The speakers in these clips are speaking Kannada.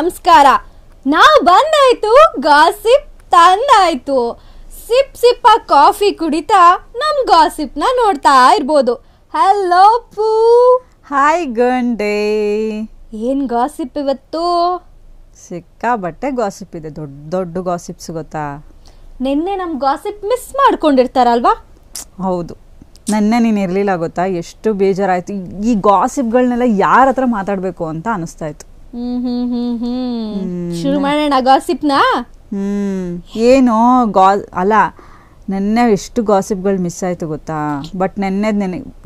ನಮಸ್ಕಾರ. ನಾವು ಬಂದಾಯ್ತು, ಗಾಸಿಪ್ ತಂದಾಯ್ತು. ಸಿಪ್ ಸಿಪ್ಪ ಕಾಫಿ ಕುಡಿತಾ ನಮ್ ಗಾಸಿಪ್ ನ ನೋಡ್ತಾ ಇರ್ಬೋದು. ಹಲೋ ಪೂ. ಹಾಯ್ ಗಂಡೆ. ಏನ್ ಗಾಸಿಪ್ ಇವತ್ತು? ಸಿಕ್ಕಾಬಟ್ಟೆ ಗಾಸಿಪ್ ಇದೆ, ದೊಡ್ಡ ದೊಡ್ಡ ಗಾಸಿಪ್ಸ್ ಗೊತ್ತಾ. ನಿನ್ನೆ ನಮ್ ಗಾಸಿಪ್ ಮಿಸ್ ಮಾಡ್ಕೊಂಡಿರ್ತಾರಲ್ವಾ? ಹೌದು, ನೆನ್ನೆ ನೀನು ಇರಲಿಲ್ಲ ಗೊತ್ತಾ, ಎಷ್ಟು ಬೇಜಾರಾಯ್ತು. ಈ ಗಾಸಿಪ್ಗಳನ್ನೆಲ್ಲ ಯಾರ ಹತ್ರ ಮಾತಾಡಬೇಕು ಅಂತ ಅನಿಸ್ತಾ ಇತ್ತು. ಶುರು ಮಾಡೋಣ ಗಾಸಿಪ್ನ. ಏನು ಅಲ್ಲ, ನೆನ್ನೆ ಎಷ್ಟು ಗಾಸಿಪ್ಗಳು ಮಿಸ್ ಆಯ್ತು ಗೊತ್ತಾ. ಬಟ್ ನೆನ್ನೆ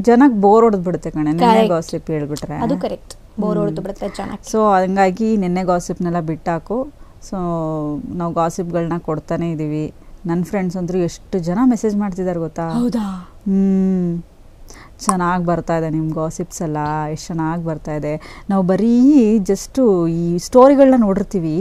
ಜನಕ್ಕೆ ಬೋರ್ ಹೊಡೆದ್ ಬಿಡುತ್ತೆ ಕಣೆ, ನೆನ್ನೆ ಗಾಸಿಪ್ ಹೇಳ್ಬಿಟ್ರೆ. ಅದು ಕರೆಕ್ಟ್, ಬೋರ್ ಹೊಡೆದು ಬಿಡುತ್ತೆ ಚೆನ್ನಾಗಿ. ಸೊ ಹಂಗಾಗಿ ನೆನ್ನೆ ಗಾಸಿಪ್ನೆಲ್ಲ ಬಿಟ್ಟಾಕು. ಸೊ ನಾವು ಗಾಸಿಪ್ಗಳನ್ನ ಕೊಡ್ತಾನೆ ಇದ್ದೀವಿ. ನನ್ನ ಫ್ರೆಂಡ್ಸ್ ಅಂದ್ರೂ ಎಷ್ಟು ಜನ ಮೆಸೇಜ್ ಮಾಡ್ತಿದ್ದಾರೆ ಗೊತ್ತಾ. ಹೌದಾ? ಚೆನ್ನಾಗಿ ಬರ್ತಾ ಇದೆ ನಿಮ್ಮ ಗಾಸಿಪ್ಸ್ ಎಲ್ಲ, ಎಷ್ಟು ಚೆನ್ನಾಗಿ ಬರ್ತಾ ಇದೆ. ನಾವು ಬರೀ ಜಸ್ಟು ಈ ಸ್ಟೋರಿಗಳನ್ನ ನೋಡಿರ್ತೀವಿ,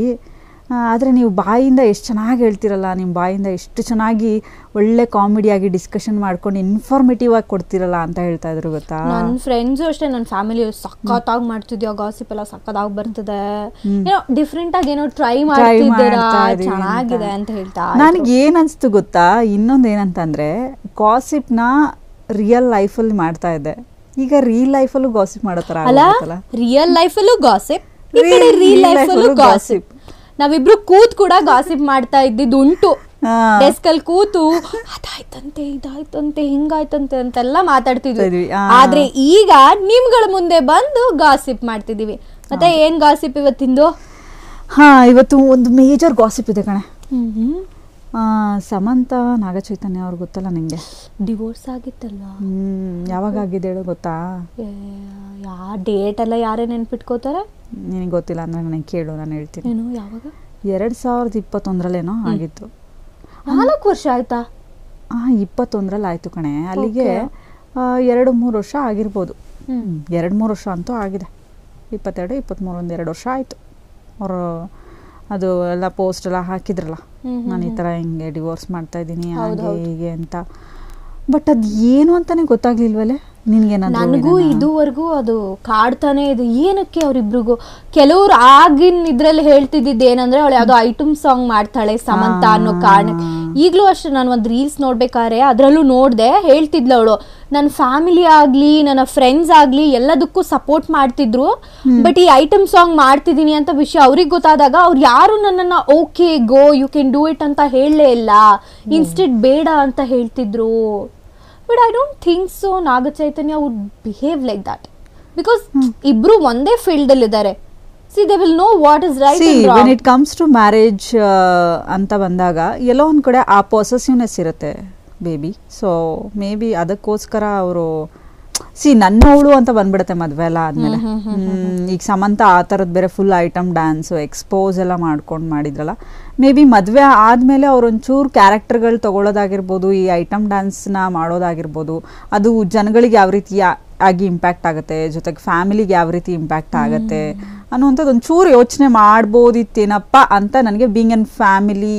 ಆದರೆ ನೀವು ಬಾಯಿಂದ ಎಷ್ಟು ಚೆನ್ನಾಗಿ ಹೇಳ್ತಿರಲ್ಲ, ನಿಮ್ಮ ಬಾಯಿಂದ ಎಷ್ಟು ಚೆನ್ನಾಗಿ ಒಳ್ಳೆ ಕಾಮಿಡಿಯಾಗಿ ಡಿಸ್ಕಷನ್ ಮಾಡ್ಕೊಂಡು ಇನ್ಫಾರ್ಮೇಟಿವ್ ಆಗಿ ಕೊಡ್ತಿರಲ್ಲ ಅಂತ ಹೇಳ್ತಾ ಇದ್ರು ಗೊತ್ತಾ. ನನ್ನ ಫ್ರೆಂಡ್ಸು ಅಷ್ಟೇ, ನನ್ನ ಫ್ಯಾಮಿಲಿ ಸಖತ್ತಾಗಿ ಮಾಡ್ತಿದ್ಯಾ ಗಾಸಿಪ್ ಎಲ್ಲ, ಸಖತ್ತಾಗಿ ಬರ್ತದೆ, ಏನೋ ಡಿಫ್ರೆಂಟ್ ಆಗಿ ಏನೋ ಟ್ರೈ ಮಾಡ್ತಿದ್ದೀರಾ, ಚೆನ್ನಾಗಿದೆ ಅಂತ ಹೇಳ್ತಾ. ನನಗೆ ಏನು ಅನಿಸ್ತು ಗೊತ್ತಾ, ಇನ್ನೊಂದು ಏನಂತಂದರೆ ಗಾಸಿಪ್ನ ರಿಯಲ್ ಲೈಫಲ್ಲಿ ಮಾಡ್ತಾ ಇದ್ದೆ, ಈಗ ರಿಯಲ್ ಲೈಫಲ್ಲೂ ಗಾಸಿಪ್ ಮಾಡೋ ಥರ ಅಲ್ಲ. ರಿಯಲ್ ಲೈಫಲ್ಲೂ ಗಾಸಿಪ್, ರಿಯಲ್ ಲೈಫಲ್ಲೂ ಗಾಸಿಪ್. ನಾವಿಬ್ರು ಕೂತ್ ಕೂಡ ಗಾಸಿಪ್ ಮಾಡ್ತಾ ಇದ್ದಿದ್ದು ಉಂಟು. ಡೆಸ್ಕ್ ಅಲ್ಲಿ ಕೂತು ಅದಾಯ್ತಂತೆ, ಇದಾಯ್ತಂತೆ, ಹಿಂಗಾಯ್ತಂತೆ ಅಂತೆಲ್ಲ ಮಾತಾಡ್ತಿದ್ವಿ. ಆದ್ರೆ ಈಗ ನಿಮ್ಗಳ ಮುಂದೆ ಬಂದು ಗಾಸಿಪ್ ಮಾಡ್ತಿದೀವಿ. ಮತ್ತೆ ಏನ್ ಗಾಸಿಪ್ ಇವತ್ತಿಂದು? ಇವತ್ತು ಒಂದು ಮೇಜರ್ ಗಾಸಿಪ್ ಇದೆ ಕಣೆ. ಸಮಂತ ನಾಗಚೈತನ್ಯ ಅವ್ರು ಗೊತ್ತಲ್ಲ ನಿಂಗೆ, ಡಿವೋರ್ಸ್ ಆಗಿತ್ತಲ್ಲ. ಯಾವಾಗ ಆಗಿದೆ ಹೇಳೋ ಗೊತ್ತಾ? ಡೇಟ್ ಎಲ್ಲ ಯಾರೇ ನೆನ್ಪಿಟ್ಕೋತಾರೆ? ನಿನಗೆ ಗೊತ್ತಿಲ್ಲ ಅಂದ್ರೆ ನನಗೆ ಕೇಳು, ನಾನು ಹೇಳ್ತೀನಿ. ಏನು, ಯಾವಾಗ? 2021 ಆಗಿತ್ತು. 4 ವರ್ಷ ಆಯ್ತಾ? 21 ಆಯ್ತು ಕಣೆ. ಅಲ್ಲಿಗೆ 2-3 ವರ್ಷ ಆಗಿರ್ಬೋದು. 2-3 ವರ್ಷ ಅಂತೂ ಆಗಿದೆ. 22, 23 1-2 ವರ್ಷ ಆಯಿತು. ಅವರು ಅದು ಎಲ್ಲ ಪೋಸ್ಟ್ ಎಲ್ಲ ಹಾಕಿದ್ರಲ್ಲ, ನಾನು ಈ ಥರ ಹಿಂಗೆ ಡಿವೋರ್ಸ್ ಮಾಡ್ತಾ ಇದ್ದೀನಿ ಹಾಗೆ ಹೀಗೆ ಅಂತ. ಬಟ್ ಅದು ಏನು ಅಂತಾನೆ ಗೊತ್ತಾಗ್ಲಿಲ್ವಲ್ಲೇ ನಿನ್ಗೇನಾದ್ರು? ನನಗೂ ಇದುವರೆಗೂ ಅದು ಕಾಡ್ತಾನೆ ಇದೆ, ಏನಕ್ಕೆ ಅವ್ರಿಬ್ರಿಗೂ. ಕೆಲವ್ರು ಆಗಿನ ಇದ್ರಲ್ಲಿ ಹೇಳ್ತಿದ್ದಿದ್ದು ಏನಂದ್ರೆ, ಅವಳು ಯಾವುದೋ ಐಟಮ್ ಸಾಂಗ್ ಮಾಡ್ತಾಳೆ ಸಮಂತ ಅನ್ನೋ ಕಾರಣ. ಈಗಲೂ ಅಷ್ಟೇ, ನಾನು ಒಂದು ರೀಲ್ಸ್ ನೋಡ್ಬೇಕಾದ್ರೆ ಅದರಲ್ಲೂ ನೋಡಿದೆ, ಹೇಳ್ತಿದ್ಲು ಅವಳು, ನನ್ನ ಫ್ಯಾಮಿಲಿ ಆಗ್ಲಿ ನನ್ನ ಫ್ರೆಂಡ್ಸ್ ಆಗ್ಲಿ ಎಲ್ಲದಕ್ಕೂ ಸಪೋರ್ಟ್ ಮಾಡ್ತಿದ್ರು, ಬಟ್ ಈ ಐಟಮ್ ಸಾಂಗ್ ಮಾಡ್ತಿದ್ದೀನಿ ಅಂತ ವಿಷಯ ಅವ್ರಿಗೆ ಗೊತ್ತಾದಾಗ ಅವ್ರು ಯಾರು ನನ್ನನ್ನ okay go you can do it ಅಂತ ಹೇಳಲೇ ಇಲ್ಲ, ಇನ್ಸ್ಟೆಡ್ ಬೇಡ ಅಂತ ಹೇಳ್ತಿದ್ರು. But I don't think so Naga Chaitanya would behave like that, because ibru ಒಂದೇ ಫೀಲ್ಡ್ ಅಲ್ಲಿ ಇದ್ದಾರೆ. See, they will know what is right and wrong. When it comes to marriage ಅಂತ ಬಂದಾಗ ಎಲ್ಲೋ ಒಂದು ಕಡೆ ಆ ಪೊಸೆಸಿವ್ನೆಸ್ ಇರುತ್ತೆ ಬೇಬಿ. ಸೊ ಮೇ ಬಿ ಅದಕ್ಕೋಸ್ಕರ ಅವರು ನನ್ನವಳು ಅಂತ ಬಂದ್ಬಿಡುತ್ತೆ ಮದುವೆ ಎಲ್ಲ ಆದಮೇಲೆ. ಈಗ ಸಮಂತ ಆ ಥರದ್ದು ಬೇರೆ ಫುಲ್ ಐಟಮ್ ಡ್ಯಾನ್ಸು ಎಕ್ಸ್ಪೋಸ್ ಎಲ್ಲ ಮಾಡ್ಕೊಂಡು ಮಾಡಿದ್ರಲ್ಲ, ಮೇ ಬಿ ಮದುವೆ ಆದಮೇಲೆ ಅವ್ರೊಂಚೂರು ಕ್ಯಾರೆಕ್ಟರ್ಗಳು ತೊಗೊಳ್ಳೋದಾಗಿರ್ಬೋದು, ಈ ಐಟಮ್ ಡ್ಯಾನ್ಸ್ನ ಮಾಡೋದಾಗಿರ್ಬೋದು, ಅದು ಜನಗಳಿಗೆ ಯಾವ ರೀತಿ ಆಗಿ ಇಂಪ್ಯಾಕ್ಟ್ ಆಗುತ್ತೆ, ಜೊತೆಗೆ ಫ್ಯಾಮಿಲಿಗೆ ಯಾವ ರೀತಿ ಇಂಪ್ಯಾಕ್ಟ್ ಆಗುತ್ತೆ ಅನ್ನುವಂಥದ್ದು ಒಂಚೂರು ಯೋಚನೆ ಮಾಡ್ಬೋದಿತ್ತೇನಪ್ಪ ಅಂತ ನನಗೆ, being N family,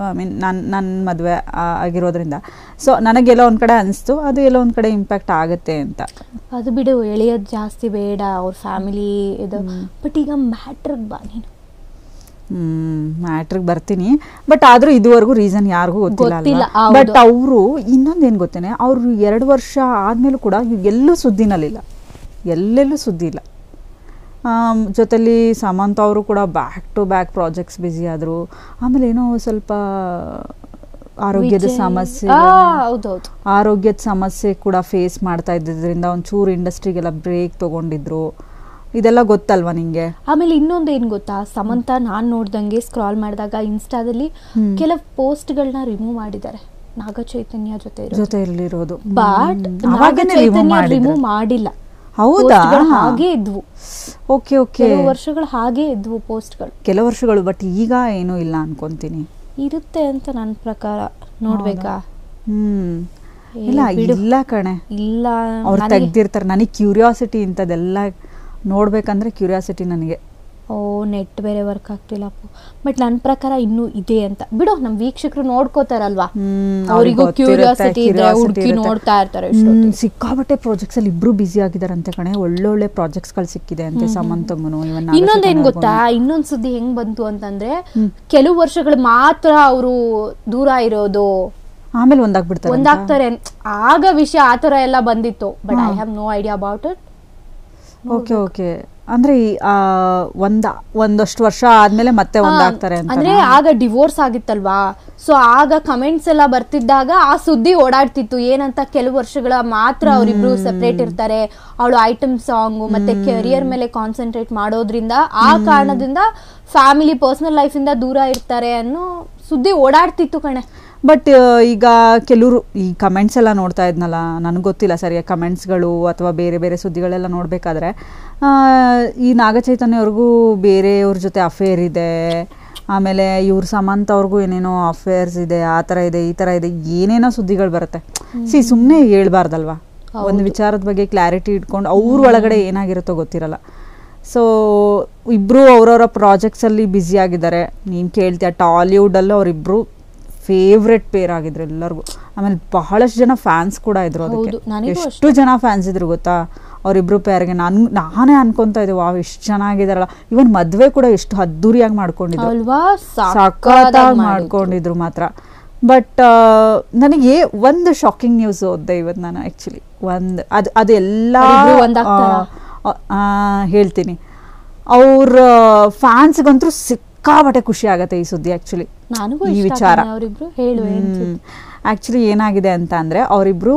I mean ನನ್ನ ಮದುವೆ ಆಗಿರೋದ್ರಿಂದ. ಸೊ ನನಗೆಲ್ಲೋ ಒಂದು ಕಡೆ ಅನಿಸ್ತು ಅದು ಎಲ್ಲೋ ಒಂದು ಕಡೆ ಇಂಪ್ಯಾಕ್ಟ್ ಆಗುತ್ತೆ ಅಂತ. ಅದು ಬಿಡು, ಎಳೆಯೋದು ಜಾಸ್ತಿ ಬೇಡ ಅವ್ರ ಫ್ಯಾಮಿಲಿ ಇದು. ಬಟ್ ಈಗ ಮ್ಯಾಟ್ರಿಗೆ ಬಾ ನೀನು. ಮ್ಯಾಟ್ರಿಗೆ ಬರ್ತೀನಿ, ಬಟ್ ಆದರೂ ಇದುವರೆಗೂ ರೀಸನ್ ಯಾರಿಗೂ ಗೊತ್ತಿಲ್ಲ. ಬಟ್ ಅವರು ಇನ್ನೊಂದೇನು ಗೊತ್ತೇನೆ, ಅವರು 2 ವರ್ಷ ಆದಮೇಲೂ ಕೂಡ ಎಲ್ಲೂ ಸುದ್ದಿನಲ್ಲಿಲ್ಲ, ಎಲ್ಲೆಲ್ಲೂ ಸುದ್ದಿ ಇಲ್ಲ. ಜೊತೆಲಿ ಸಮಂತ ಅವರು ಕೂಡ back to back projects busy ಆದರು. ಆಮೇಲೆ ಏನೋ ಸ್ವಲ್ಪ ಆರೋಗ್ಯದ ಸಮಸ್ಯೆ ಕೂಡ ಫೇಸ್ ಮಾಡ್ತಾ ಇದ್ದಿದ್ದರಿಂದ ಒಂಚೂರು ಇಂಡಸ್ಟ್ರಿಗೆಲ್ಲ ಬ್ರೇಕ್ ತೊಗೊಂಡಿದ್ರು. ಇದೆಲ್ಲ ಗೊತ್ತಲ್ವಾ ನಿಂಗೆ? ಆಮೇಲೆ ಇನ್ನೊಂದು ಏನು ಗೊತ್ತಾ, ಸಮಂತ ನಾನು ನೋಡ್ದಂಗೆ ಸ್ಕ್ರಾಲ್ ಮಾಡಿದಾಗ ಇನ್ಸ್ಟಾದಲ್ಲಿ ಕೆಲವು ಪೋಸ್ಟ್ಗಳನ್ನ ರಿಮೂವ್ ಮಾಡಿದ್ದಾರೆ ನಾಗ ಚೈತನ್ಯ ಜೊತೆ ಇರಲಿರೋದು. ಬಟ್ ನಾಗ ಚೈತನ್ಯ ರಿಮೂವ್ ಮಾಡಿಲ್ಲ. ಹೌದಾ? ಹಾಗೆ ಇದ್ವು. ಓಕೆ ಓಕೆ, ಕೆಲವು ವರ್ಷಗಳು ಹಾಗೆ ಇದ್ವು ಪೋಸ್ಟ್ಗಳು, ಕೆಲವು ವರ್ಷಗಳು. ಬಟ್ ಈಗ ಏನೂ ಇಲ್ಲ ಅನ್ಕೊಂತೀನಿ. ಇರುತ್ತೆ ಅಂತ ನನ್ನ ಪ್ರಕಾರ. ನೋಡ್ಬೇಕಾ? ಇಲ್ಲ ಕಣೆ, ಇಲ್ಲ ಅವ್ರು ತೆಗ್ದಿರ್ತಾರೆ. ನನಗೆ ಕ್ಯೂರಿಯಾಸಿಟಿ ಇಂಥದ್ದೆಲ್ಲ ನೋಡ್ಬೇಕಂದ್ರೆ ಕ್ಯೂರಿಯಾಸಿಟಿ ನನಗೆ. ಓ ನೆಟ್ ಬೇರೆ ವರ್ಕ್ ಆಗ್ತಿಲ್ಲಪ್ಪ. ಬಟ್ ನನ್ನ ಪ್ರಕಾರ ಇನ್ನೂ ಇದೆ ಅಂತ ಬಿಡು, ನಮ್ ವೀಕ್ಷಕರು ನೋಡ್ಕೋತಾರಲ್ವಾ, ಅವರಿಗೂ ಕ್ಯೂರಿಯಾಸಿಟಿ ಇದ್ರೆ ಹುಡುಕಿ ನೋಡ್ತಾ ಇರ್ತಾರೆ. ಸಿಕ್ಕಾಬಟ್ಟೆ ಪ್ರಾಜೆಕ್ಟ್ಸ್ ಅಲ್ಲಿ ಇಬ್ರು ಬಿಸಿ ಆಗಿದಾರಂತೆ ಕಣೆ, ಒಳ್ಳೊಳ್ಳೆ ಪ್ರಾಜೆಕ್ಟ್ಸ್ ಗಳು ಸಿಕ್ಕಿದೆ ಅಂತೆ ಸಮಂತಂಗುನು. ಇನ್ನೊಂದೇನ್ ಗೊತ್ತಾ, ಇನ್ನೊಂದ್ ಸುದ್ದಿ ಹೆಂಗ್ ಬಂತು ಅಂತಂದ್ರೆ, ಕೆಲವು ವರ್ಷಗಳು ಮಾತ್ರ ಅವರು ದೂರ ಇರೋದು, ಆಮೇಲೆ ಒಂದಾಗ್ತಾರೆ. ಆಗ ವಿಷಯ ಆತರ ಎಲ್ಲ ಬಂದಿತ್ತು. But I have no idea about it. Okay ಅಂದ್ರೆ ಒಂದಷ್ಟು ವರ್ಷ ಆದ್ಮೇಲೆ ಮತ್ತೆ ಒಂದಾಗ್ತಾರೆ ಅಂದ್ರೆ ಆಗ ಡಿವೋರ್ಸ್ ಆಗಿತ್ತಲ್ವಾ, ಸೊ ಆಗ ಕಮೆಂಟ್ಸ್ ಎಲ್ಲ ಬರ್ತಿದ್ದಾಗ ಆ ಸುದ್ದಿ ಓಡಾಡ್ತಿತ್ತು ಏನಂತ, ಕೆಲವು ವರ್ಷಗಳ ಮಾತ್ರ ಅವರಿಬ್ರು ಸೆಪರೇಟ್ ಇರ್ತಾರೆ, ಅವಳು ಐಟಮ್ ಸಾಂಗ್ ಮತ್ತೆ ಕೆರಿಯರ್ ಮೇಲೆ ಕಾನ್ಸಂಟ್ರೇಟ್ ಮಾಡೋದ್ರಿಂದ ಆ ಕಾರಣದಿಂದ ಫ್ಯಾಮಿಲಿ ಪರ್ಸನಲ್ ಲೈಫ್ ಇಂದ ದೂರ ಇರ್ತಾರೆ ಅನ್ನೋ ಸುದ್ದಿ ಓಡಾಡ್ತಿತ್ತು ಕಣೆ. ಬಟ್ ಈಗ ಕೆಲವರು ಈ ಕಮೆಂಟ್ಸ್ ಎಲ್ಲ ನೋಡ್ತಾ ಇದ್ನಲ್ಲ, ನನಗೆ ಗೊತ್ತಿಲ್ಲ ಸರಿಯಾಗಿ ಕಮೆಂಟ್ಸ್ಗಳು ಅಥವಾ ಬೇರೆ ಬೇರೆ ಸುದ್ದಿಗಳೆಲ್ಲ ನೋಡಬೇಕಾದ್ರೆ ಈ ನಾಗಚೈತನ್ಯ ಅವ್ರಿಗೂ ಬೇರೆಯವ್ರ ಜೊತೆ ಅಫೇರ್ ಇದೆ, ಆಮೇಲೆ ಇವ್ರ ಸಮಂತ ಅವ್ರಿಗೂ ಏನೇನೋ ಅಫೇರ್ಸ್ ಇದೆ, ಆ ಥರ ಇದೆ ಈ ಥರ ಇದೆ, ಏನೇನೋ ಸುದ್ದಿಗಳು ಬರುತ್ತೆ. ಸುಮ್ಮನೆ ಹೇಳ್ಬಾರ್ದಲ್ವಾ, ಒಂದು ವಿಚಾರದ ಬಗ್ಗೆ ಕ್ಲಾರಿಟಿ ಇಟ್ಕೊಂಡು ಅವ್ರ ಒಳಗಡೆ ಏನಾಗಿರುತ್ತೋ ಗೊತ್ತಿರಲ್ಲ. ಸೊ ಇಬ್ಬರು ಅವ್ರವ್ರ ಪ್ರಾಜೆಕ್ಟ್ಸಲ್ಲಿ ಬ್ಯುಸಿ ಆಗಿದ್ದಾರೆ. ನೀನು ಕೇಳ್ತೀಯ, ಟಾಲಿವುಡಲ್ಲೂ ಅವರಿಬ್ಬರು ಫೇವ್ರೆಟ್ ಪೇರ್ ಆಗಿದ್ರು ಎಲ್ಲರಿಗೂ. ಆಮೇಲೆ ಬಹಳಷ್ಟು ಜನ ಫ್ಯಾನ್ಸ್ ಕೂಡ ಇದ್ರು ಅದಕ್ಕೆ. ಎಷ್ಟು ಜನ ಫ್ಯಾನ್ಸ್ ಇದ್ರು ಗೊತ್ತಾ ಅವರಿಬ್ರು ಪೇರ್ಗೆ. ನಾನೇ ಅನ್ಕೊಂತ ಇದ್ದೆ, ವಾವ್ ಎಷ್ಟು ಚೆನ್ನಾಗಿದಾರಲ್ಲ. ಇವನ್ ಮದ್ವೆ ಕೂಡ ಎಷ್ಟು ಅದ್ದೂರಿಯಾಗಿ ಮಾಡ್ಕೊಂಡಿದ್ರು, ಸಖತ್ತಾಗಿ ಮಾಡ್ಕೊಂಡಿದ್ರು ಮಾತ್ರ. ಬಟ್ ನನಗೆ ಒಂದು ಶಾಕಿಂಗ್ ನ್ಯೂಸ್ ಓದ್ದೆ ಇವತ್ತು ನಾನು. ಆಕ್ಚುಲಿ ಅದೆಲ್ಲ ಹೇಳ್ತೀನಿ, ಅವ್ರ ಫ್ಯಾನ್ಸ್ಗಂತೂ ಸಿಕ್ಕಾಬಟ್ಟೆ ಖುಷಿ ಆಗತ್ತೆ ಈ ಸುದ್ದಿ. ಆಕ್ಚುಲಿ ಈ ವಿಚಾರ ಆಕ್ಚುಲಿ ಏನಾಗಿದೆ ಅಂತ ಅಂದ್ರೆ, ಅವರಿಬ್ರು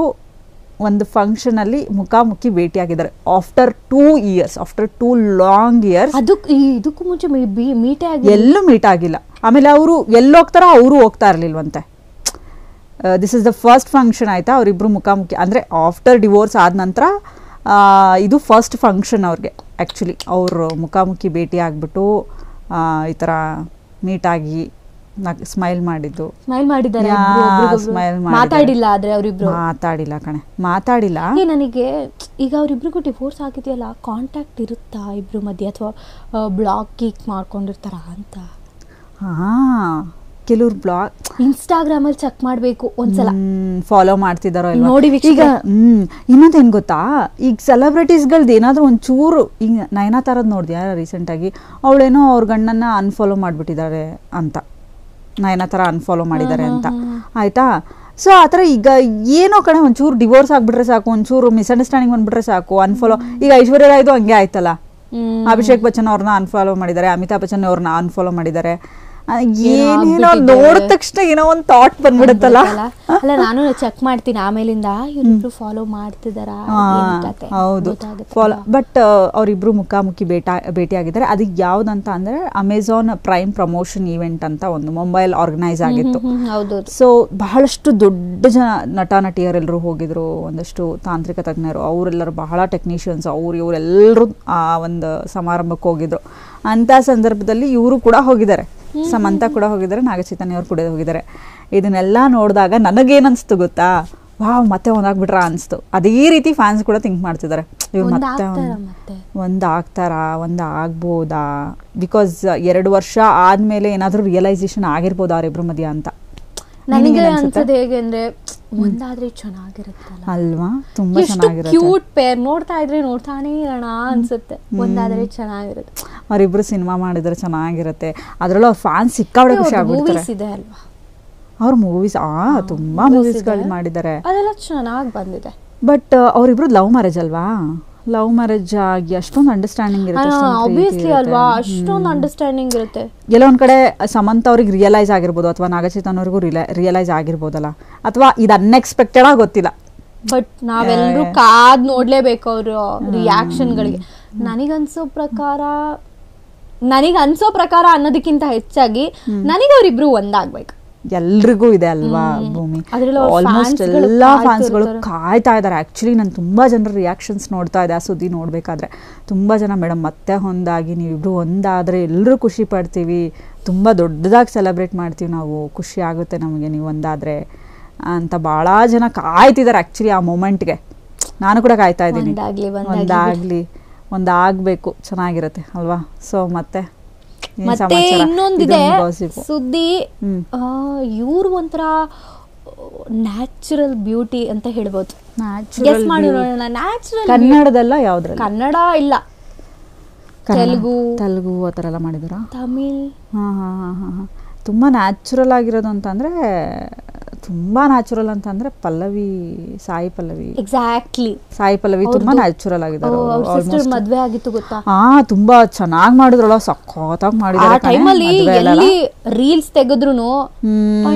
ಒಂದು ಫಂಕ್ಷನ್ ಅಲ್ಲಿ ಮುಖಾಮುಖಿ ಭೇಟಿಯಾಗಿದ್ದಾರೆ after 2 years, after 2 long years. ಇದಕ್ಕೂ ಮುಂಚೆ ಎಲ್ಲೂ ಮೀಟ್ ಆಗಿಲ್ಲ. ಆಮೇಲೆ ಅವರು ಎಲ್ಲೋಗ್ತಾರ, ಅವರು ಹೋಗ್ತಾ ಇರ್ಲಿಲ್ವಂತೆ. This is the first function ಆಯ್ತಾ ಅವರಿಬ್ರು ಮುಖಾಮುಖಿ, ಅಂದ್ರೆ ಆಫ್ಟರ್ ಡಿವೋರ್ಸ್ ಆದ ನಂತರ ಇದು ಫಸ್ಟ್ ಫಂಕ್ಷನ್ ಅವ್ರಿಗೆ. ಆಕ್ಚುಲಿ ಅವರು ಮುಖಾಮುಖಿ ಭೇಟಿ ಆಗ್ಬಿಟ್ಟು ಈ ತರ ಮೀಟ್ ಆಗಿ ಸ್ಮೈಲ್ ಮಾಡಿದ್ದು. ಮಾತಾಡಿಲ್ಲ ಕಣೆ, ಮಾತಾಡಿಲ್ಲ. ನನಗೆ ಈಗ ಅವ್ರಿಬ್ರಿಗೂ ಡಿವೋರ್ಸ್ ಆಗಿದೆಯಲ್ಲ, ಕಾಂಟ್ಯಾಕ್ಟ್ ಇರುತ್ತಾ ಇಬ್ರು ಮಧ್ಯೆ, ಅಥವಾ ಬ್ಲಾಗ್ ಗೀಕ್ ಮಾಡ್ಕೊಂಡಿರ್ತಾರ ಅಂತ? ಕೆಲವ್ರು ಬ್ಲಾಗ್ ಇನ್ಸ್ಟಾಗ್ರಾಮ್ ಅಲ್ಲಿ ಚೆಕ್ ಮಾಡ್ಬೇಕು ಒಂದ್ಸಲ, ಫಾಲೋ ಮಾಡ್ತಿದಾರೋ ನೋಡಿ. ಈಗ ಇನ್ನೊಂದೇನ್ ಗೊತ್ತಾ, ಈಗ ಸೆಲೆಬ್ರಿಟೀಸ್ಗಳ್ದು ಏನಾದ್ರು ಒಂಚೂರು, ಈಗ ನಯನತಾರದ್ ನೋಡಿದ್ಯಾ ರೀಸೆಂಟ್ ಆಗಿ, ಅವಳೇನೋ ಅವ್ರ ಗಂಡನ್ನ ಅನ್ಫಾಲೋ ಮಾಡ್ಬಿಟ್ಟಿದ್ದಾರೆ ಅಂತ, ನಯನತಾರ ಅನ್ಫಾಲೋ ಮಾಡಿದ್ದಾರೆ ಅಂತ ಆಯ್ತಾ. ಸೊ ಆತರ ಈಗ ಏನೋ ಕಡೆ ಒಂಚೂರು ಡಿವೋರ್ಸ್ ಆಗ್ಬಿಟ್ರೆ ಸಾಕು, ಒಂಚೂರು ಮಿಸ್ಅಂಡರ್ಸ್ಟ್ಯಾಂಡಿಂಗ್ ಬಂದ್ಬಿಟ್ರೆ ಸಾಕು, ಅನ್ಫಾಲೋ. ಈಗ ಐಶ್ವರ್ಯ ರಾಯ್ದು ಹಂಗೆ ಆಯ್ತಲ್ಲ, ಅಭಿಷೇಕ್ ಬಚ್ಚನ್ ಅವ್ರನ್ನ ಅನ್ಫಾಲೋ ಮಾಡಿದ್ದಾರೆ, ಅಮಿತಾಬ್ ಬಚ್ಚನ್ ಅವ್ರನ್ನ ಅನ್ಫಾಲೋ ಮಾಡಿದ್ದಾರೆ. ಏನೇನೋ ನೋಡಿದ ತಕ್ಷಣ ಏನೋ ಒಂದು ಥಾಟ್ ಬಂದ್ಬಿಡುತ್ತಲ್ಲ. ಅಲ್ಲ, ನಾನು ಚೆಕ್ ಮಾಡ್ತೀನಿ ಆಮೇಲಿಂದ ಇವ್ರಿಬ್ರು ಫಾಲೋ ಮಾಡ್ತಿದಾರಾ. ಹೌದು, ಫಾಲೋ. ಬಟ್ ಅವರಿಬ್ರು ಮುಖಾಮುಖಿ ಭೇಟಿಯಾಗಿದ್ದಾರೆ. ಅದಕ್ಕೆ ಯಾವ್ದಂತ ಅಂದ್ರೆ ಅಮೆಝಾನ್ ಪ್ರೈಮ್ ಪ್ರಮೋಷನ್ ಈವೆಂಟ್ ಅಂತ ಒಂದು ಮುಂಬೈಲ್ ಆರ್ಗನೈಸ್ ಆಗಿತ್ತು. ಸೊ ಬಹಳಷ್ಟು ದೊಡ್ಡ ಜನ ನಟ ನಟಿಯರೆಲ್ಲರೂ ಹೋಗಿದ್ರು, ಒಂದಷ್ಟು ತಾಂತ್ರಿಕ ತಜ್ಞರು, ಅವರೆಲ್ಲರೂ ಬಹಳ ಟೆಕ್ನಿಷಿಯನ್ಸ್, ಇವರೆಲ್ಲರೂ ಆ ಒಂದು ಸಮಾರಂಭಕ್ಕೆ ಹೋಗಿದ್ರು. ಅಂತ ಸಂದರ್ಭದಲ್ಲಿ ಇವರು ಕೂಡ ಹೋಗಿದ್ದಾರೆ, ಸಮಂತ ಕೂಡ ಹೋಗಿದ್ದಾರೆ, ನಾಗಚೈತನ್ಯ ಅವ್ರು ಕೂಡ ಹೋಗಿದ್ದಾರೆ. ಇದನ್ನೆಲ್ಲ ನೋಡಿದಾಗ ನನಗೇನನ್ಸ್ತು ಗೊತ್ತಾ, ವಾವ್ ಮತ್ತೆ ಒಂದಾಗ್ಬಿಟ್ರ ಅನ್ಸ್ತು. ಅದೇ ರೀತಿ ಫ್ಯಾನ್ಸ್ ಕೂಡ ಥಿಂಕ್ ಮಾಡ್ತಿದ್ದಾರೆ, ಇವ್ರು ಮತ್ತೆ ಒಂದಾಗ್ತಾರಾ, ಒಂದಾಗ್ಬೋದಾ, ಬಿಕಾಸ್ 2 ವರ್ಷ ಆದ್ಮೇಲೆ ಏನಾದ್ರೂ ರಿಯಲೈಸೇಷನ್ ಆಗಿರ್ಬೋದಾ ಅವರಿಬ್ರು ಮಧ್ಯ ಅಂತ. ನನಗೆ ಅನ್ಸೋದು ಹೇಗೆ ಅಂದ್ರೆ, ಒಂದಾದ್ರೆ ಚೆನ್ನಾಗಿರುತ್ತಲ್ಲ ಅಲ್ವಾ, ತುಂಬಾ ಚೆನ್ನಾಗಿರುತ್ತೆ. ಕ್ಯೂಟ್ ಪೇರ್, ನೋಡ್ತಾ ಇದ್ರೆ ನೋಡ್ತಾನೆ ಇರೋಣ ಅನ್ಸುತ್ತೆ. ಒಂದಾದ್ರೆ ಚೆನ್ನಾಗಿರುತ್ತೆ. ಅವರಿಬ್ರು ಸಿನಿಮಾ ಮಾಡಿದ್ರೆ ಚೆನ್ನಾಗಿರುತ್ತೆ. ಅದ್ರಲ್ಲೂ ಅವ್ರ ಫ್ಯಾನ್ಸ್ ಸಿಕ್ಕಾಬಡೆ ಖುಷಿ ಆಗ್ಬಿಡ್ತಾರೆ. ಅವ್ರ ಮೂವೀಸ್ ತುಂಬಾ ಮೂವೀಸ್ಗಳು ಮಾಡಿದ್ದಾರೆ, ಅದೆಲ್ಲ ಚೆನ್ನಾಗಿ ಬಂದಿದೆ. ಬಟ್ ಅವರಿಬ್ರು ಲವ್ ಮ್ಯಾರೇಜ್ ಅಲ್ವಾ, ಲವ್ ಮ್ಯಾರೇಜ್ ಆಗಿ ಅಷ್ಟೊಂದು ಅಂಡರ್ಸ್ಟ್ಯಾಂಡಿಂಗ್ ಇರುತ್ತೆ. ಎಲ್ಲೋ ಒಂದ್ ಕಡೆ ಸಮಂತ ಅವ್ರಿಗೆ ರಿಯಲೈಸ್ ಆಗಿರ್ಬೋದು, ಅಥವಾ ನಾಗಚೈತನ್ಯ ಅವ್ರಿಗೂ ರಿಯಲೈಸ್ ಆಗಿರ್ಬೋದಲ್ಲ, ಅಥವಾ ಇದು ಅನ್ಎಕ್ಸ್ಪೆಕ್ಟೆಡ್ ಆಗಿ ಗೊತ್ತಿಲ್ಲ. ಬಟ್ ನಾವೆಲ್ಲರೂ ಕಾದ್ ನೋಡ್ಲೇಬೇಕು ಅವ್ರ ರಿಯಾಕ್ಷನ್ಗಳಿಗೆ. ನನಗನ್ಸೋ ಪ್ರಕಾರ ಅನ್ನೋದಕ್ಕಿಂತ ಹೆಚ್ಚಾಗಿ ನನಗೆ ಅವ್ರಿಬ್ರು ಒಂದಾಗ್ಬೇಕು. ಎಲ್ರಿಗೂ ಇದೆ ಅಲ್ವಾ ಭೂಮಿ, ಆಲ್ಮೋಸ್ಟ್ ಎಲ್ಲಾ ಫ್ಯಾನ್ಸ್ಗಳು ಕಾಯ್ತಾ ಇದ್ದಾರೆ. ಆಕ್ಚುಲಿ ನಾನು ತುಂಬಾ ಜನರ ರಿಯಾಕ್ಷನ್ಸ್ ನೋಡ್ತಾ ಇದ್ದೆ ಆ ಸುದ್ದಿ ನೋಡ್ಬೇಕಾದ್ರೆ. ತುಂಬಾ ಜನ ಮೇಡಮ್ ಮತ್ತೆ ಒಂದಾಗಿ ನೀವಿಬ್ರು ಒಂದಾದ್ರೆ ಎಲ್ಲರೂ ಖುಷಿ ಪಡ್ತೀವಿ, ತುಂಬಾ ದೊಡ್ಡದಾಗಿ ಸೆಲೆಬ್ರೇಟ್ ಮಾಡ್ತೀವಿ ನಾವು, ಖುಷಿ ಆಗುತ್ತೆ ನಮಗೆ ನೀವು ಒಂದಾದ್ರೆ ಅಂತ ಬಹಳ ಜನ ಕಾಯ್ತಿದ್ದಾರೆ ಆಕ್ಚುಲಿ ಆ ಮೂಮೆಂಟ್ಗೆ. ನಾನು ಕೂಡ ಕಾಯ್ತಾ ಇದ್ದೀನಿ, ಒಂದು ಆಗಬೇಕು, ಚೆನ್ನಾಗಿರುತ್ತೆ ಅಲ್ವಾ. ಸೊ ಮತ್ತೆ ಮತ್ತೆ ಇನ್ನೊಂದಿದೆ ಸುದ್ದಿ, ಇವ್ರು ಒಂಥರ ನ್ಯಾಚುರಲ್ ಬ್ಯೂಟಿ ಅಂತ ಹೇಳ್ಬೋದು. ನ್ಯಾಚುರಲ್ ಕನ್ನಡದಲ್ಲ, ಯಾವ್ದ್ರಲ್ಲಿ? ಕನ್ನಡ ಇಲ್ಲ, ತೆಲುಗು ಆ ಥರ ಎಲ್ಲ ಮಾಡಿದಾರ, ತಮಿಳ್. ತುಂಬ ನ್ಯಾಚುರಲ್ ಆಗಿರೋದು ಅಂತಂದರೆ, ತುಂಬ ನ್ಯಾಚುರಲ್ ಅಂತಂದರೆ ಪಲ್ಲವಿ, ಸಾಯಿ ಪಲ್ಲವಿ. ಎಕ್ಸಾಕ್ಟ್ಲಿ, ಸಾಯಿ ಪಲ್ಲವಿ ತುಂಬ ನ್ಯಾಚುರಲ್ ಆಗಿದ್ದಾರೆ. ಮದ್ವೆ ಆಗಿತ್ತು ಗೊತ್ತಾ? ತುಂಬಾ ಚೆನ್ನಾಗಿ ಮಾಡಿದ್ರಲ್ಲ, ಸಖತ್ತಾಗಿ ಮಾಡಿದ್ದಾರೆ. ಆ ಟೈಮಲ್ಲಿ ಎಲ್ಲಿ ರೀಲ್ಸ್ ತೆಗೆದ್ರು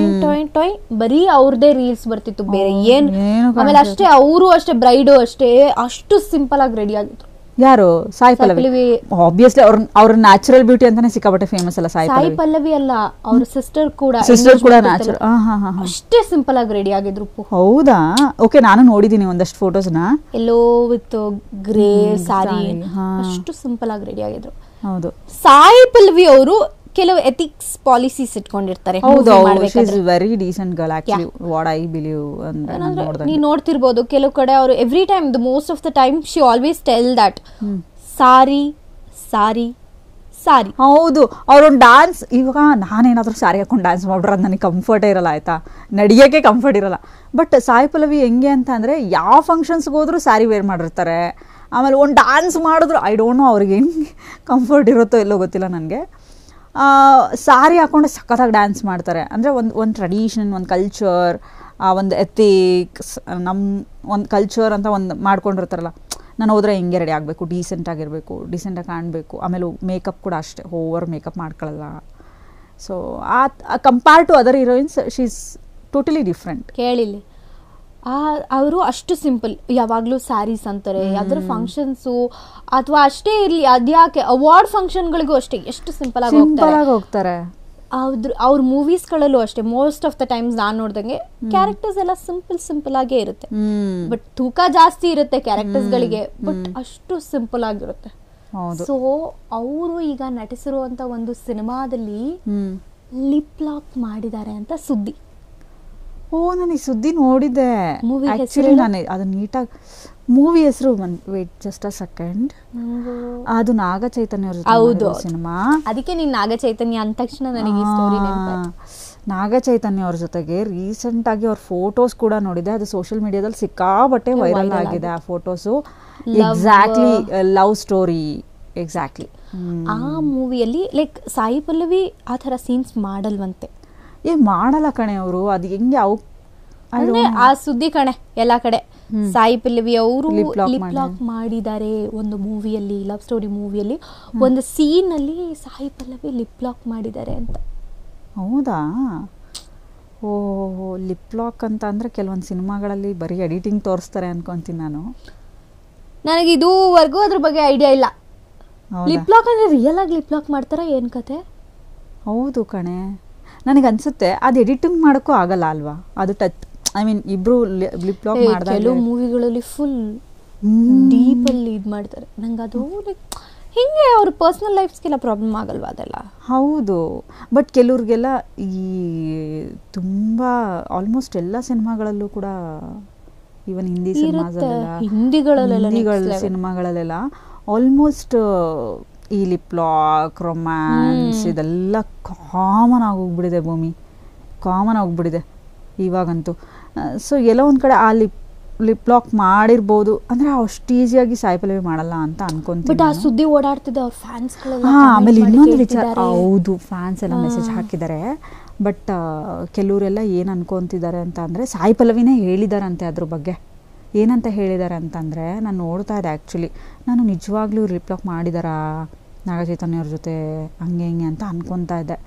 ಬರೀ ಅವ್ರದೇ ರೀಲ್ಸ್ ಬರ್ತಿತ್ತು, ಬೇರೆ ಏನು. ಆಮೇಲೆ ಅಷ್ಟೇ, ಅವರು ಅಷ್ಟೇ, ಬ್ರೈಡು ಅಷ್ಟೇ, ಅಷ್ಟು ಸಿಂಪಲ್ ಆಗಿ ರೆಡಿ ಆಗಿತ್ತು. ಯಾರು? ಸಾಯಿ ಪಲ್ಲವಿ. ಆಬ್ವಿಯಸ್ಲಿ ಅವ್ರ ನ್ಯಾಚುರಲ್ ಬ್ಯೂಟಿ ಅಂತಾನೆ ಸಿಕ್ಕಾಪಟ್ಟೆ ಫೇಮಸ್ ಅಲ್ಲ ಸಾಯಿ ಪಲ್ಲವಿ ಅಲ್ಲ, ಅವ್ರ ಸಿಸ್ಟರ್ ಕೂಡ ನ್ಯಾಚುರಲ್, ಅಷ್ಟೇ ಸಿಂಪಲ್ ಆಗಿ ರೆಡಿ ಆಗಿದ್ರು. ಹೌದಾ? ಓಕೆ, ನಾನು ನೋಡಿದೀನಿ ಒಂದಷ್ಟು ಫೋಟೋಸ್ನ. ಎಲ್ಲೋ ವಿತ್ ಗ್ರೇ ಸಾರಿ, ಅಷ್ಟು ಸಿಂಪಲ್ ಆಗಿ ರೆಡಿ ಆಗಿದ್ರು. ಹೌದು, ಸಾಯಿ ಪಲ್ಲವಿ ಅವರು ಕೆಲವು ಎಥಿಕ್ಸ್ ಪಾಲಿಸೀಸ್ ಇಟ್ಕೊಂಡಿರ್ತಾರೆ. Very decent girl actually, what I believe. ನೀವು ನೋಡ್ತಿರ್ಬೋದು ಕೆಲವು ಕಡೆ ಅವರು every time, the most of the time she always tell that sorry sorry sorry. ಹೌದು, ಅವ್ರೊಂದು ಡಾನ್ಸ್, ಇವಾಗ ನಾನೇನಾದ್ರೂ ಸಾರಿ ಹಾಕೊಂಡು ಡ್ಯಾನ್ಸ್ ಮಾಡ್ಬಿಟ್ರೆ ಅದು ನನಗೆ ಕಂಫರ್ಟೇ ಇರಲ್ಲ, ಆಯ್ತಾ, ನಡೆಯೋಕ್ಕೆ ಕಂಫರ್ಟ್ ಇರಲ್ಲ. ಬಟ್ ಸಾಯಿ ಪಲ್ಲವಿ ಹೆಂಗೆ ಅಂತ ಅಂದರೆ, ಯಾವ ಫಂಕ್ಷನ್ಸ್ಗೆ ಹೋದ್ರೂ ಸ್ಯಾರಿ ವೇರ್ ಮಾಡಿರ್ತಾರೆ. ಆಮೇಲೆ ಒಂದು ಡ್ಯಾನ್ಸ್ ಮಾಡಿದ್ರು ಐ ಡೋಂಟ್ ನೋ ಅವ್ರಿಗೆ ಹೆಂಗೆ ಕಂಫರ್ಟ್ ಇರುತ್ತೋ ಎಲ್ಲೋ ಗೊತ್ತಿಲ್ಲ ನನಗೆ. ಸಾರಿ ಹಾಕ್ಕೊಂಡು ಸಖತ್ತಾಗಿ ಡ್ಯಾನ್ಸ್ ಮಾಡ್ತಾರೆ. ಅಂದರೆ ಒಂದು ಟ್ರೆಡಿಷನ್, ಒಂದು ಕಲ್ಚರ್, ಒಂದು ಎಥಿಕ್ಸ್, ನಮ್ಮ ಒಂದು ಕಲ್ಚರ್ ಅಂತ ಒಂದು ಮಾಡ್ಕೊಂಡಿರ್ತಾರಲ್ಲ. ನಾನು ಹೋದರೆ ಹಿಂಗೆ ರೆಡಿ ಆಗಬೇಕು, ಡೀಸೆಂಟಾಗಿರಬೇಕು, ಡೀಸೆಂಟಾಗಿ ಕಾಣಬೇಕು. ಆಮೇಲೆ ಮೇಕಪ್ ಕೂಡ ಅಷ್ಟೇ, ಓವರ್ ಮೇಕಪ್ ಮಾಡ್ಕೊಳ್ಳಲ್ಲ. So compare to other heroines she is totally different. ಕೇಳಿಲ್ಲ, ಅವರು ಅಷ್ಟು ಸಿಂಪಲ್, ಯಾವಾಗಲೂ ಸ್ಯಾರೀಸ್ ಅಂತಾರೆ. ಯಾವ್ದಾದ್ರು ಫಂಕ್ಷನ್ಸು ಅಥವಾ ಅಷ್ಟೇ ಇರಲಿ, ಅದ್ಯಾಕೆ ಅವಾರ್ಡ್ ಫಂಕ್ಷನ್ಗಳಿಗೂ ಅಷ್ಟೇ ಎಷ್ಟು ಸಿಂಪಲ್ ಆಗಿ ಹೋಗ್ತಾರೆ. ಅವ್ರ ಮೂವೀಸ್ಗಳಲ್ಲೂ ಅಷ್ಟೇ, ಮೋಸ್ಟ್ ಆಫ್ ದ ಟೈಮ್ಸ್ ನಾನು ನೋಡ್ದಂಗೆ ಕ್ಯಾರೆಕ್ಟರ್ಸ್ ಎಲ್ಲ ಸಿಂಪಲ್ ಆಗೇ ಇರುತ್ತೆ. ಬಟ್ ತೂಕ ಜಾಸ್ತಿ ಇರುತ್ತೆ ಕ್ಯಾರೆಕ್ಟರ್ಸ್ಗಳಿಗೆ, ಬಟ್ ಅಷ್ಟು ಸಿಂಪಲ್ ಆಗಿರುತ್ತೆ. ಸೊ ಅವರು ಈಗ ನಟಿಸಿರುವಂತ ಒಂದು ಸಿನಿಮಾದಲ್ಲಿ ಲಿಪ್ ಲಾಕ್ ಮಾಡಿದ್ದಾರೆ ಅಂತ ಸುದ್ದಿ. ನಾನು ಈ ಸುದ್ದಿ ನೋಡಿದ್ದೆ ಆಕ್ಚುಲಿ. ನಾನು ಅದು ನೀಟಾಗಿ, ಮೂವಿ ಹೆಸರು ವೇಟ್ ಜಸ್ಟ್ ಅ ಸೆಕೆಂಡ್, ಅದು ನಾಗ ಚೈತನ್ಯ ಅವ್ರ ಸಿನಿಮಾ. ಅದಕ್ಕೆ ನೀನ್ ನಾಗ ಚೈತನ್ಯ ಅಂದ ತಕ್ಷಣ ನನಗೆ ಈ ಸ್ಟೋರಿ ನೆನಪಾಯ್ತು. ನಾಗ ಚೈತನ್ಯ ಅವ್ರ ಜೊತೆಗೆ ರೀಸೆಂಟ್ ಆಗಿ ಅವ್ರ ಫೋಟೋಸ್ ಕೂಡ ನೋಡಿದೆ. ಅದು ಸೋಷಿಯಲ್ ಮೀಡಿಯಾದಲ್ಲಿ ಸಿಕ್ಕಾಬಟ್ಟೆ ವೈರಲ್ ಆಗಿದೆ ಆ photos. Exactly love story, exactly. ಆ ಮೂವಿಯಲ್ಲಿ ಲೈಕ್ ಸಾಯಿ ಪಲ್ಲವಿ ಆ ಥರ ಸೀನ್ಸ್ ಮಾಡಲ್ವಂತೆ. ಮಾಡಲ್ಲ ಕಣೆ ಅವರು, ಅದು ಹೆಂಗೆ ಆ ಸುದ್ದಿ ಕಣೆ ಎಲ್ಲ ಕಡೆ. ಸಾಯಿ ಪಲ್ಲವಿ ಅವರು ಲಿಪ್ ಲಾಕ್ ಮಾಡಿದ್ದಾರೆ ಒಂದು ಮೂವಿಯಲ್ಲಿ, ಲವ್ ಸ್ಟೋರಿ ಮೂವಿಯಲ್ಲಿ ಒಂದು ಸೀನ್ ಅಲ್ಲಿ ಸಾಯಿ ಪಲ್ಲವಿ ಲಿಪ್ ಲಾಕ್ ಮಾಡಿದ್ದಾರೆ ಅಂತ. ಹೌದಾ? ಲಿಪ್ ಲಾಕ್ ಅಂತ ಅಂದ್ರೆ ಕೆಲವೊಂದು ಸಿನಿಮಾಗಳಲ್ಲಿ ಬರೀ ಎಡಿಟಿಂಗ್ ತೋರಿಸ್ತಾರೆ ಅನ್ಕೊಂತೀನಿ ನಾನು. ನನಗೆ ಇದುವರೆಗೂ ಅದ್ರ ಬಗ್ಗೆ ಐಡಿಯಾ ಇಲ್ಲ. ಲಿಪ್ ಲಾಕ್ ಅಂದ್ರೆ ರಿಯಲ್ ಆಗಿ ಲಿಪ್ ಲಾಕ್ ಮಾಡ್ತಾರ ಏನ್ ಕತೆ? ಹೌದು ಕಣೆ, ನನಗೆ ಅನ್ಸುತ್ತೆ ಅದು ಎಡಿಟಿಂಗ್ ಮಾಡೋಕ್ಕೂ ಆಗಲ್ಲ ಅಲ್ವಾ, ಅದು ಟಚ್, ಐ ಮೀನ್ ಇಬ್ರು ಲಿಪ್ ಲಾಕ್ ಮಾಡಿದಾಗ ಕೆಲವು ಮೂವಿಗಳಲ್ಲಿ ಫುಲ್ ಡೀಪ್ ಅಲ್ಲಿ ಇದು ಮಾಡ್ತಾರೆ. ನಂಗೆ ಅದು ಹಿಂಗೆ ಅವ್ರ ಪರ್ಸನಲ್ ಲೈಫ್ಸ್ಗೆಲ್ಲ ಪ್ರಾಬ್ಲಮ್ ಆಗಲ್ವಾ ಅದೆಲ್ಲ? ಹೌದು, ಬಟ್ ಕೆಲವ್ರಿಗೆಲ್ಲ ಈ ತುಂಬ ಆಲ್ಮೋಸ್ಟ್ ಎಲ್ಲ ಸಿನಿಮಾಗಳಲ್ಲೂ ಕೂಡ, ಈವನ್ ಹಿಂದಿ ಸಿನಿಮಾಗಳಲ್ಲೆಲ್ಲ ಆಲ್ಮೋಸ್ಟ್ ಈ ಲಿಪ್ ಲಾಕ್, ರೊಮ್ಯಾನ್ಸ್ ಇದೆಲ್ಲ ಕಾಮನ್ ಆಗೋಗ್ಬಿಟ್ಟಿದೆ ಭೂಮಿ, ಕಾಮನ್ ಆಗೋಗ್ಬಿಟ್ಟಿದೆ ಇವಾಗಂತೂ. ಸೊ ಎಲ್ಲೋ ಒಂದು ಕಡೆ ಆ ಲಿಪ್ ಲಾಕ್ ಮಾಡಿರ್ಬೋದು ಅಂದರೆ ಅಷ್ಟು ಈಸಿಯಾಗಿ ಸಾಯಿ ಪಲ್ಲವಿ ಮಾಡಲ್ಲ ಅಂತ ಅನ್ಕೊಂತೀನಿ. ಬಟ್ ಆ ಸುದ್ದಿ ಓಡಾಡ್ತಿದೆ ಅವ್ರ ಫ್ಯಾನ್ಸ್ಗಳೆಲ್ಲ. ಆಮೇಲೆ ಇನ್ನೊಂದು ವಿಚಾರ, ಹೌದು ಫ್ಯಾನ್ಸ್ ಎಲ್ಲ ಮೆಸೇಜ್ ಹಾಕಿದ್ದಾರೆ. ಬಟ್ ಕೆಲವರೆಲ್ಲ ಏನು ಅನ್ಕೊತಿದ್ದಾರೆ ಅಂತ ಅಂದರೆ, ಸಾಯಿ ಪಲ್ಲವಿನೇ ಹೇಳಿದಾರಂತೆ ಅದ್ರ ಬಗ್ಗೆ. ಏನಂತ ಹೇಳಿದ್ದಾರೆ ಅಂತಂದರೆ, ನಾನು ನೋಡ್ತಾ ಇದ್ದೆ ಆ್ಯಕ್ಚುಲಿ, ನಾನು ನಿಜವಾಗ್ಲೂ ಲಿಪ್ ಲಾಕ್ ಮಾಡಿದಾರಾ ನಾಗ ಚೈತನ್ಯ ಅವ್ರ ಜೊತೆ ಹಂಗೆ ಹಿಂಗೆ ಅಂತ ಅನ್ಕೊತಾ ಇದ್ದೆ.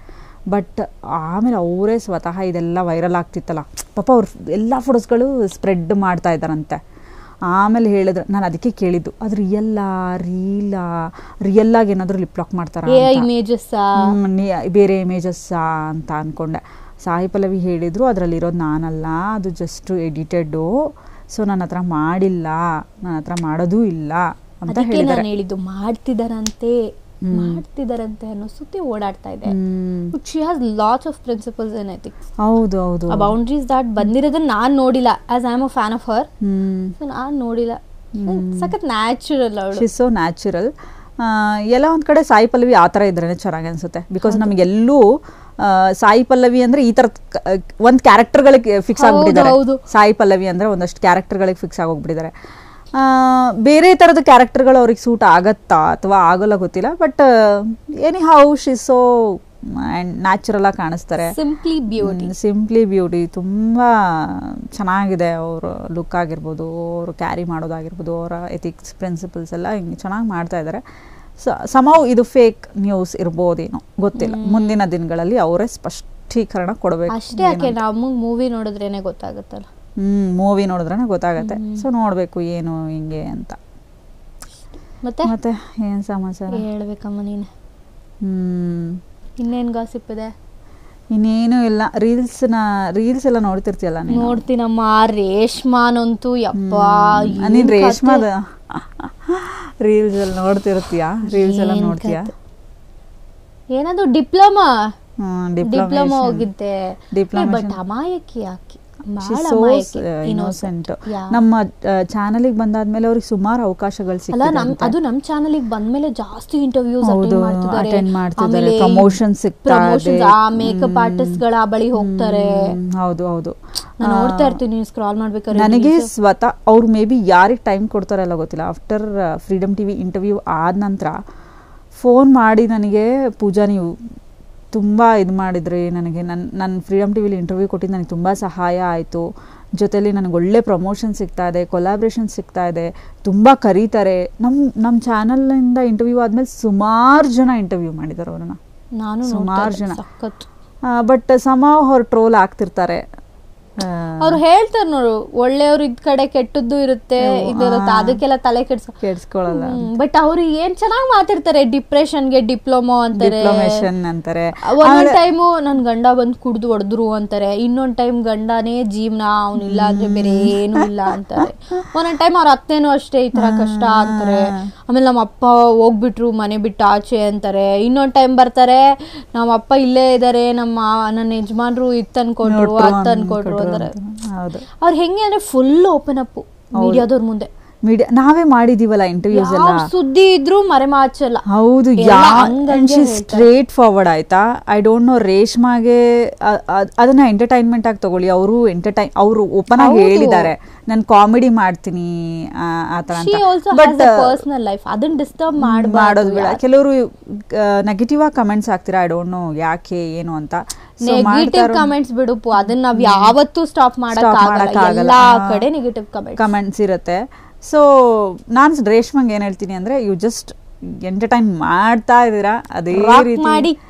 ಬಟ್ ಆಮೇಲೆ ಅವರೇ ಸ್ವತಃ ಇದೆಲ್ಲ ವೈರಲ್ ಆಗ್ತಿತ್ತಲ್ಲ ಪಾಪ, ಅವ್ರು ಎಲ್ಲ ಫೋಟೋಸ್ಗಳು ಸ್ಪ್ರೆಡ್ ಮಾಡ್ತಾ ಇದ್ದಾರಂತೆ. ಆಮೇಲೆ ಹೇಳಿದ್ರು, ನಾನು ಅದಕ್ಕೆ ಕೇಳಿದ್ದು, ಅದು ರಿಯಲ್ಲಾಗಿ ಏನಾದರೂ ಲಿಪ್ ಲಾಕ್ ಮಾಡ್ತಾರಾ, ಬೇರೆ ಇಮೇಜಸ್ಸಾ ಅಂತ ಅಂದ್ಕೊಂಡೆ. ಸಾಯಿ ಪಲ್ಲವಿ ಹೇಳಿದರು ಅದರಲ್ಲಿರೋದು ನಾನಲ್ಲ, ಅದು ಜಸ್ಟ್ ಎಡಿಟೆಡ್ಡು, ಸೊ ನನ್ನ ಹತ್ರ ಮಾಡಿಲ್ಲ, ನನ್ನ ಹತ್ರ ಮಾಡೋದೂ ಇಲ್ಲ ಅಂತ ಹೇಳಿದ್ದು. ಮಾಡ್ತಿದಾರಂತೆ ಅನ್ನೋ ಸುದ್ದಿ ಓಡಾಡ್ತಾ ಇದೆ. She has lots of principles and ethics. ಹೌದು ಬೌಂಡ್ರೀಸ್ ದಾಟ್ ಬಂದಿರೋದನ್ನ ನಾನು ನೋಡಿಲ್ಲ. As I am a fan of her, so ನಾನು ನೋಡಿಲ್ಲ. ಸಖತ್ ನ್ಯಾಚುರಲ್ ಅವಳು. She so natural. ಎಲ್ಲ ಒಂದು ಕಡೆ ಸಾಯಿ ಪಲ್ಲವಿ ಆ ಥರ ಇದ್ರೇ ಚೆನ್ನಾಗಿ ಅನಿಸುತ್ತೆ. ಬಿಕಾಸ್ ನಮಗೆಲ್ಲೂ ಸಾಯಿ ಪಲ್ಲವಿ ಅಂದರೆ ಈ ಥರದ ಒಂದು ಕ್ಯಾರೆಕ್ಟರ್ಗಳಿಗೆ ಫಿಕ್ಸ್ ಆಗಿಬಿಟ್ಟಿದ್ದಾರೆ. ಸಾಯಿ ಪಲ್ಲವಿ ಅಂದರೆ ಒಂದಷ್ಟು ಕ್ಯಾರೆಕ್ಟರ್ಗಳಿಗೆ ಫಿಕ್ಸ್ ಆಗೋಗ್ಬಿಟ್ಟಿದ್ದಾರೆ. ಬೇರೆ ಥರದ ಕ್ಯಾರೆಕ್ಟರ್ಗಳು ಅವ್ರಿಗೆ ಸೂಟ್ ಆಗತ್ತಾ ಅಥವಾ ಆಗೋಲ್ಲ ಗೊತ್ತಿಲ್ಲ. But any how she so natural ಆಗಿ ಕಾಣಿಸ್ತಾರೆ. ಸಿಂಪ್ಲಿ ಬ್ಯೂಟಿ ತುಂಬ ಚೆನ್ನಾಗಿದೆ. ಅವರು ಲುಕ್ ಆಗಿರ್ಬೋದು, ಅವರು ಕ್ಯಾರಿ ಮಾಡೋದಾಗಿರ್ಬೋದು, ಅವರ ಎಥಿಕ್ಸ್ ಪ್ರಿನ್ಸಿಪಲ್ಸ್ ಎಲ್ಲ ಹಿಂಗೆ ಚೆನ್ನಾಗಿ ಮಾಡ್ತಾ ಇದ್ದಾರೆ. ಸಮವ್ ಇದು ಫೇಕ್ ನ್ಯೂಸ್ ಇರ್ಬೋದೇನೋ ಗೊತ್ತಿಲ್ಲ. ಮುಂದಿನ ದಿನಗಳಲ್ಲಿ ಅವರೇ ಸ್ಪಷ್ಟೀಕರಣ ಕೊಡಬೇಕು ಅಷ್ಟೇ. ಯಾಕೆ ನಮಗೆ ಮೂವಿ ನೋಡಿದ್ರೇನೆ ಗೊತ್ತಾಗುತ್ತಲ್ಲ. ಮೂವಿ ನೋಡಿದ್ರೇನೆ ಗೊತ್ತಾಗತ್ತೆ. ಸೊ ನೋಡಬೇಕು ಏನು ಹಿಂಗೆ ಅಂತ. ಮತ್ತೆ ಏನು ಸಮಾಚಾರ ಹೇಳ್ಬೇಕಮ್ಮ ನೀನು. ಇನ್ನೇನು ಗಾಸಿಪ್ ಇದೆ? ಇನ್ನೇನು ಇಲ್ಲ. ರೀಲ್ಸ್ ಎಲ್ಲ ನೋಡ್ತಿರ್ತೀಯಲ್ಲ? ನೋಡ್ತೀನಮ್ಮ. ರೇಷ್ಮಾನಂತೂ ಯಪ್ಪ, ನೀನ್ ರೇಷ್ಮಾದ ರೀಲ್ಸ್ ಎಲ್ಲ ನೋಡ್ತಿರ್ತೀಯ? ರೀಲ್ಸ್ ಎಲ್ಲ ನೋಡ್ತೀಯಾ? ಏನದು ಡಿಪ್ಲೊಮಾ ಹೋಗಿದ್ದೆ. ಬಟ್ ಅಮಾಯಕಿ ಆಕಿ ಇನ್ನೋಸೆಂಟ್. ನಮ್ಮ ಚಾನಲಿಗೆ ಬಂದಾದ್ಮೇಲೆ ಅವ್ರಿಗೆ ಸುಮಾರು ಅವಕಾಶಗಳು ಸಿಕ್ಕಿದೆ. ಅದು ನಮ್ಮ ಚಾನಲಿಗೆ ಬಂದ್ಮೇಲೆ ಜಾಸ್ತಿ ಇಂಟರ್ವ್ಯೂಸ್ ಅಟೆಂಡ್ ಮಾಡ್ತಿದ್ದಾರೆ. ಪ್ರಮೋಷನ್ ಸಿಗ್ತಾ ಇದೆ. ಮೇಕಪ್ ಆರ್ಟಿಸ್ಟ್ ಗಳ ಬಳಿ ಹೋಗ್ತಾರೆ. ಹೌದು ನಾನು ನೋಡ್ತಾ ಇರ್ತೀನಿ, ಸ್ಕ್ರಾಲ್ ಮಾಡ್ಬೇಕಾದ್ರೆ. ನನಗೆ ಸ್ವತಃ ಅವ್ರು ಮೇ ಬಿ ಯಾರಿಗೆ ಟೈಮ್ ಕೊಡ್ತಾರಲ್ಲ ಗೊತ್ತಿಲ್ಲ. ಆಫ್ಟರ್ ಫ್ರೀಡಮ್ ಟಿವಿ ಇಂಟರ್ವ್ಯೂ ಆದ ನಂತರ ಫೋನ್ ಮಾಡಿ ನನಗೆ, ಪೂಜಾ ನೀವು ತುಂಬ ಇದು ಮಾಡಿದ್ರಿ, ನನಗೆ ನನ್ನ ಫ್ರೀಡಮ್ ಟಿವಿಲಿ ಇಂಟರ್ವ್ಯೂ ಕೊಟ್ಟಿದ್ದು ನನಗೆ ತುಂಬ ಸಹಾಯ ಆಯಿತು. ಜೊತೆಲಿ ನನಗೆ ಒಳ್ಳೆ ಪ್ರಮೋಷನ್ ಸಿಗ್ತಾ ಇದೆ, ಕೊಲಾಬ್ರೇಷನ್ ಸಿಗ್ತಾ ಇದೆ, ತುಂಬ ಕರೀತಾರೆ. ನಮ್ಮ ಚಾನಲ್ನಿಂದ ಇಂಟರ್ವ್ಯೂ ಆದಮೇಲೆ ಸುಮಾರು ಜನ ಇಂಟರ್ವ್ಯೂ ಮಾಡಿದ್ದಾರೆ ಅವ್ರನ್ನ, ಸುಮಾರು ಜನ. ಬಟ್ ಅವ್ರು ಟ್ರೋಲ್ ಆಗ್ತಿರ್ತಾರೆ. ಅವ್ರು ಹೇಳ್ತಾರೆ ನೋಡು, ಒಳ್ಳೆಯವ್ರ ಇದ್ ಕಡೆ ಕೆಟ್ಟದ್ದು ಇರುತ್ತೆ, ಇದಿರುತ್ತೆ, ಅದಕ್ಕೆಲ್ಲ ತಲೆ ಕೆಡ್ಸ್ಕೊಳ್ಳಲ್ಲ. ಬಟ್ ಅವ್ರು ಏನ್ ಚೆನ್ನಾಗಿ ಮಾತಾಡ್ತಾರೆ. ಡಿಪ್ರೆಷನ್ಗೆ ಡಿಪ್ಲೊಮಾ ಅಂತಾರೆ. ಒಂದೊಂದ್ ಟೈಮು ನನ್ ಗಂಡ ಬಂದ್ ಕುಡ್ದು ಹೊಡೆದ್ರು ಅಂತಾರೆ. ಇನ್ನೊಂದ್ ಟೈಮ್ ಗಂಡನೇ ಜೀವನ, ಅವ್ನಿಲ್ಲ ಅಂದ್ರೆ ಬೇರೆ ಏನು ಇಲ್ಲ ಅಂತಾರೆ. ಒಂದೊಂದ್ ಟೈಮ್ ಅವ್ರ ಅತ್ತೇನೂ ಅಷ್ಟೇ ಈ ತರ ಕಷ್ಟ ಅಂತಾರೆ. ಆಮೇಲೆ ನಮ್ಮ ಅಪ್ಪ ಹೋಗ್ಬಿಟ್ರು ಮನೆ ಬಿಟ್ಟು ಆಚೆ ಅಂತಾರೆ. ಇನ್ನೊಂದ್ ಟೈಮ್ ಬರ್ತಾರೆ, ನಮ್ಮ ಅಪ್ಪ ಇಲ್ಲೇ ಇದಾರೆ, ನನ್ನ ಯಜಮಾನ್ರು ಇದ್ ತಂದ್ಕೊಟ್ರು ಅದ್ ತಂದ್ಕೊಟ್ರು ಅಂತಾರೆ. ಅವ್ರು ಹೆಂಗೆ ಅಂದ್ರೆ ಫುಲ್ ಓಪನ್ ಅಪ್ ಮೀಡಿಯಾದವ್ರ ಮುಂದೆ. ನಾವೇ ಮಾಡಿದೀವಲ್ಲ ಇಂಟರ್ವ್ಯೂಸ್ ಎಲ್ಲ, ಸುದ್ದಿ ಇದ್ರು ಮರೆಮಾಚಲ್ಲ. ಹೌದು, ಸ್ಟ್ರೇಟ್ ಫಾರ್ವರ್ಡ್. ಆಯ್ತಾ, ಐ ಡೋಂಟ್ ನೋ ರೇಷ್ಮಾಗೆ ಅದನ್ನ ಎಂಟರ್ಟೈನ್ಮೆಂಟ್ ಆಗಿ ತಗೊಳ್ಳಿ. ಅವರು ಓಪನ್ ಆಗಿ ಹೇಳಿದ್ದಾರೆ, ನಾನು ಕಾಮಿಡಿ ಮಾಡ್ತೀನಿ ಆತರ ಅಂತ. ಬಟ್ ಪರ್ಸನಲ್ ಲೈಫ್ ಅದನ್ನ ಡಿಸ್ಟರ್ಬ್ ಮಾಡೋದು ಬೇಡ. ಕೆಲವರು ನೆಗೆಟಿವ್ ಆಗಿ ಕಮೆಂಟ್ಸ್ ಹಾಕ್ತೀರಾ, ಐ ಡೋಂಟ್ ನೋ ಯಾಕೆ ಏನು ಅಂತ. ನೆಗೆಟಿವ್ ಕಮೆಂಟ್ಸ್ ಬಿಡು, ಅದನ್ನ ನಾವ್ ಯಾವತ್ತೂ ಸ್ಟಾಪ್ ಮಾಡಕ್ಕಾಗಲ್ಲ. ಎಲ್ಲಾ ಕಡೆ ನೆಗೆಟಿವ್ ಕಮೆಂಟ್ಸ್ ಇರುತ್ತೆ. ಸೊ ನಾನು ರೇಷ್ಮಂಗೆ ಏನ್ ಹೇಳ್ತೀನಿ ಅಂದ್ರೆ, ಯು ಜಸ್ಟ್ ಎಂಟರ್ಟೈನ್ ಮಾಡ್ತಾ ಇದ್ದೀರಾ, ಅದೇ ರೀತಿ